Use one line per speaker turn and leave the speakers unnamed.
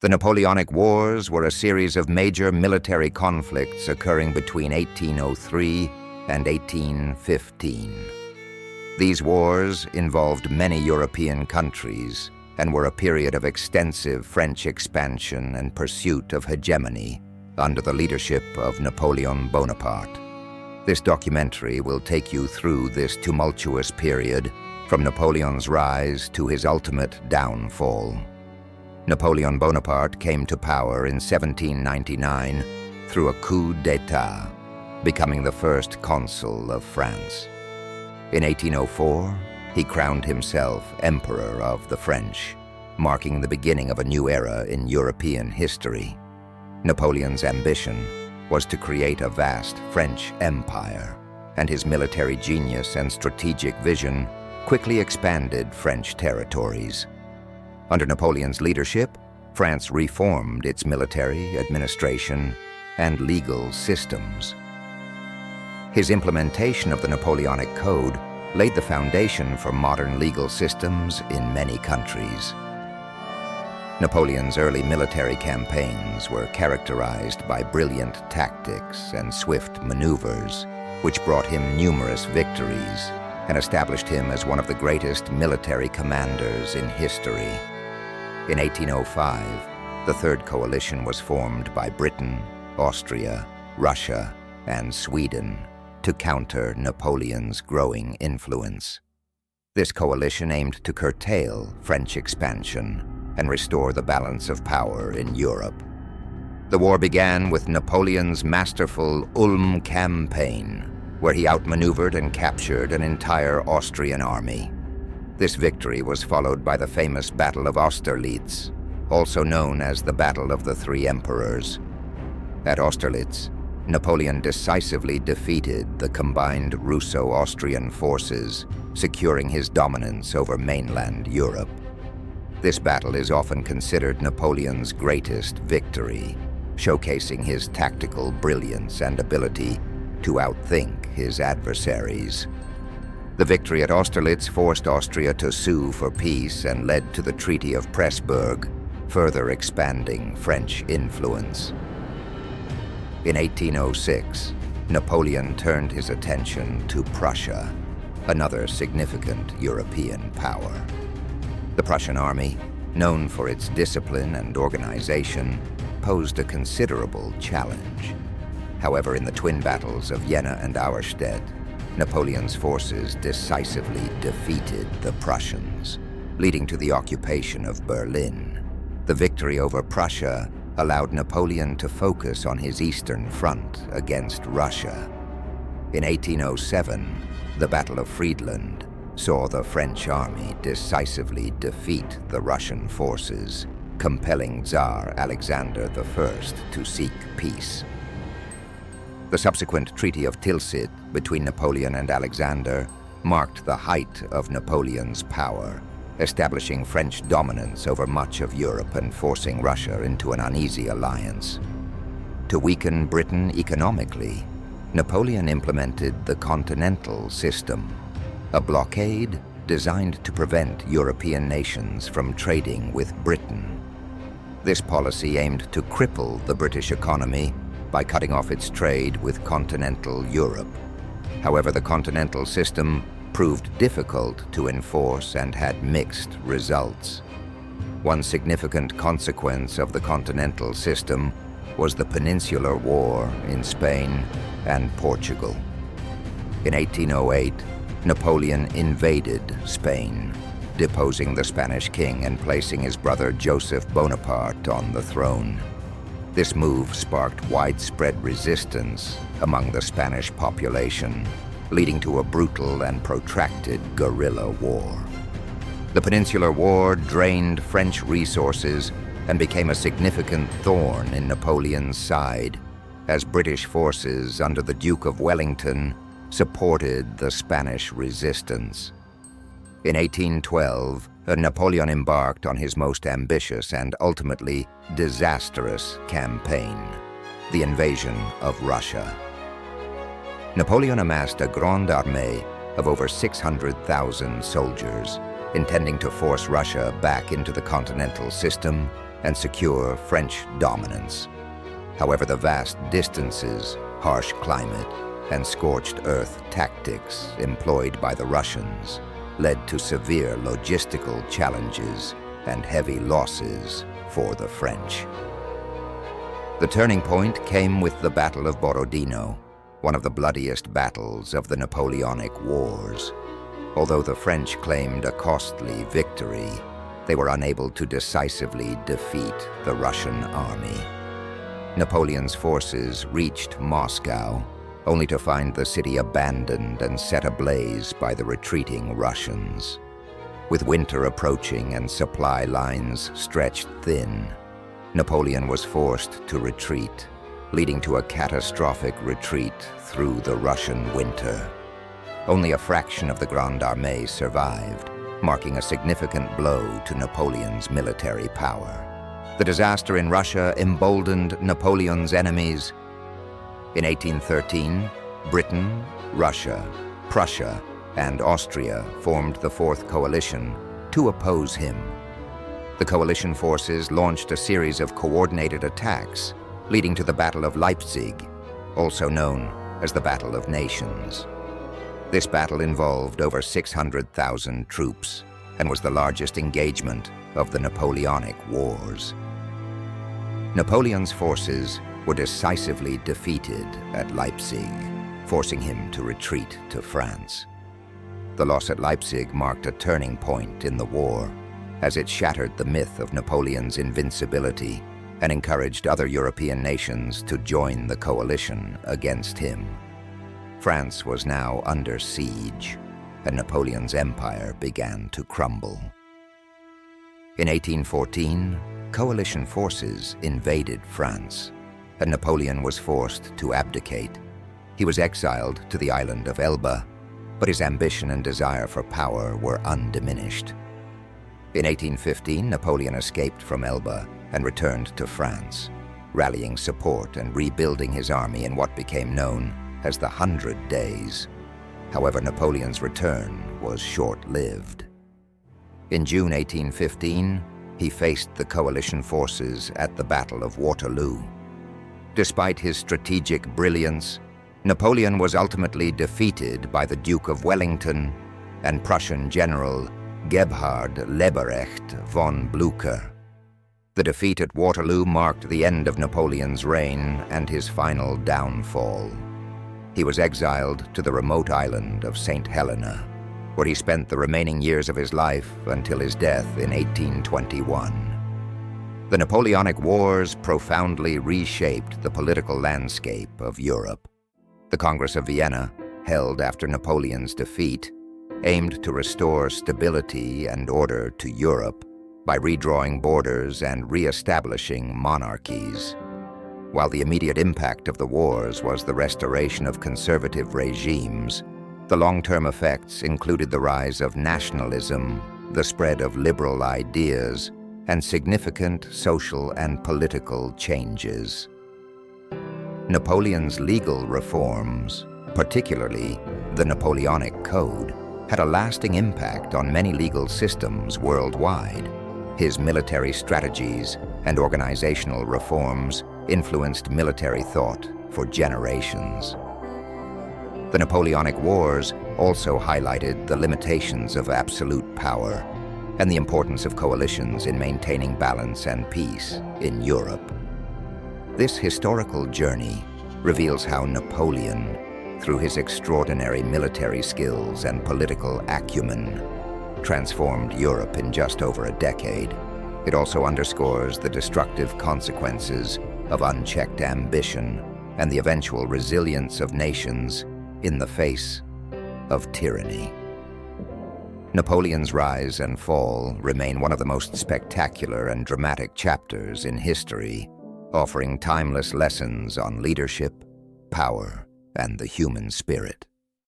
The Napoleonic Wars were a series of major military conflicts occurring between 1803 and 1815. These wars involved many European countries and were a period of extensive French expansion and pursuit of hegemony under the leadership of Napoleon Bonaparte. This documentary will take you through this tumultuous period from Napoleon's rise to his ultimate downfall. Napoleon Bonaparte came to power in 1799 through a coup d'état, becoming the first consul of France. In 1804, he crowned himself Emperor of the French, marking the beginning of a new era in European history. Napoleon's ambition was to create a vast French empire, and his military genius and strategic vision quickly expanded French territories. Under Napoleon's leadership, France reformed its military, administration, and legal systems. His implementation of the Napoleonic Code laid the foundation for modern legal systems in many countries. Napoleon's early military campaigns were characterized by brilliant tactics and swift maneuvers, which brought him numerous victories and established him as one of the greatest military commanders in history. In 1805, the Third Coalition was formed by Britain, Austria, Russia, and Sweden to counter Napoleon's growing influence. This coalition aimed to curtail French expansion and restore the balance of power in Europe. The war began with Napoleon's masterful Ulm campaign, where he outmaneuvered and captured an entire Austrian army. This victory was followed by the famous Battle of Austerlitz, also known as the Battle of the Three Emperors. At Austerlitz, Napoleon decisively defeated the combined Russo-Austrian forces, securing his dominance over mainland Europe. This battle is often considered Napoleon's greatest victory, showcasing his tactical brilliance and ability to outthink his adversaries. The victory at Austerlitz forced Austria to sue for peace and led to the Treaty of Pressburg, further expanding French influence. In 1806, Napoleon turned his attention to Prussia, another significant European power. The Prussian army, known for its discipline and organization, posed a considerable challenge. However, in the twin battles of Jena and Auerstedt, Napoleon's forces decisively defeated the Prussians, leading to the occupation of Berlin. The victory over Prussia allowed Napoleon to focus on his eastern front against Russia. In 1807, the Battle of Friedland saw the French army decisively defeat the Russian forces, compelling Tsar Alexander I to seek peace. The subsequent Treaty of Tilsit between Napoleon and Alexander marked the height of Napoleon's power, establishing French dominance over much of Europe and forcing Russia into an uneasy alliance. To weaken Britain economically, Napoleon implemented the Continental System, a blockade designed to prevent European nations from trading with Britain. This policy aimed to cripple the British economy by cutting off its trade with continental Europe. However, the Continental System proved difficult to enforce and had mixed results. One significant consequence of the Continental System was the Peninsular War in Spain and Portugal. In 1808, Napoleon invaded Spain, deposing the Spanish king and placing his brother Joseph Bonaparte on the throne. This move sparked widespread resistance among the Spanish population, leading to a brutal and protracted guerrilla war. The Peninsular War drained French resources and became a significant thorn in Napoleon's side, as British forces under the Duke of Wellington supported the Spanish resistance. In 1812, Napoleon embarked on his most ambitious and ultimately disastrous campaign, the invasion of Russia. Napoleon amassed a grande armée of over 600,000 soldiers, intending to force Russia back into the continental system and secure French dominance. However, the vast distances, harsh climate, and scorched earth tactics employed by the Russians led to severe logistical challenges and heavy losses for the French. The turning point came with the Battle of Borodino, one of the bloodiest battles of the Napoleonic Wars. Although the French claimed a costly victory, they were unable to decisively defeat the Russian army. Napoleon's forces reached Moscow, only to find the city abandoned and set ablaze by the retreating Russians. With winter approaching and supply lines stretched thin, Napoleon was forced to retreat, leading to a catastrophic retreat through the Russian winter. Only a fraction of the Grande Armée survived, marking a significant blow to Napoleon's military power. The disaster in Russia emboldened Napoleon's enemies. In 1813, Britain, Russia, Prussia, and Austria formed the Fourth Coalition to oppose him. The coalition forces launched a series of coordinated attacks, leading to the Battle of Leipzig, also known as the Battle of Nations. This battle involved over 600,000 troops and was the largest engagement of the Napoleonic Wars. Napoleon's forces were decisively defeated at Leipzig, forcing him to retreat to France. The loss at Leipzig marked a turning point in the war, as it shattered the myth of Napoleon's invincibility and encouraged other European nations to join the coalition against him. France was now under siege, and Napoleon's empire began to crumble. In 1814, coalition forces invaded France, and Napoleon was forced to abdicate. He was exiled to the island of Elba, but his ambition and desire for power were undiminished. In 1815, Napoleon escaped from Elba and returned to France, rallying support and rebuilding his army in what became known as the 100 Days. However, Napoleon's return was short-lived. In June 1815, he faced the coalition forces at the Battle of Waterloo. Despite his strategic brilliance, Napoleon was ultimately defeated by the Duke of Wellington and Prussian General Gebhard Leberecht von Blücher. The defeat at Waterloo marked the end of Napoleon's reign and his final downfall. He was exiled to the remote island of St. Helena, where he spent the remaining years of his life until his death in 1821. The Napoleonic Wars profoundly reshaped the political landscape of Europe. The Congress of Vienna, held after Napoleon's defeat, aimed to restore stability and order to Europe by redrawing borders and re-establishing monarchies. While the immediate impact of the wars was the restoration of conservative regimes, the long-term effects included the rise of nationalism, the spread of liberal ideas, and significant social and political changes. Napoleon's legal reforms, particularly the Napoleonic Code, had a lasting impact on many legal systems worldwide. His military strategies and organizational reforms influenced military thought for generations. The Napoleonic Wars also highlighted the limitations of absolute power and the importance of coalitions in maintaining balance and peace in Europe. This historical journey reveals how Napoleon, through his extraordinary military skills and political acumen, transformed Europe in just over a decade. It also underscores the destructive consequences of unchecked ambition and the eventual resilience of nations in the face of tyranny. Napoleon's rise and fall remain one of the most spectacular and dramatic chapters in history, offering timeless lessons on leadership, power, and the human spirit.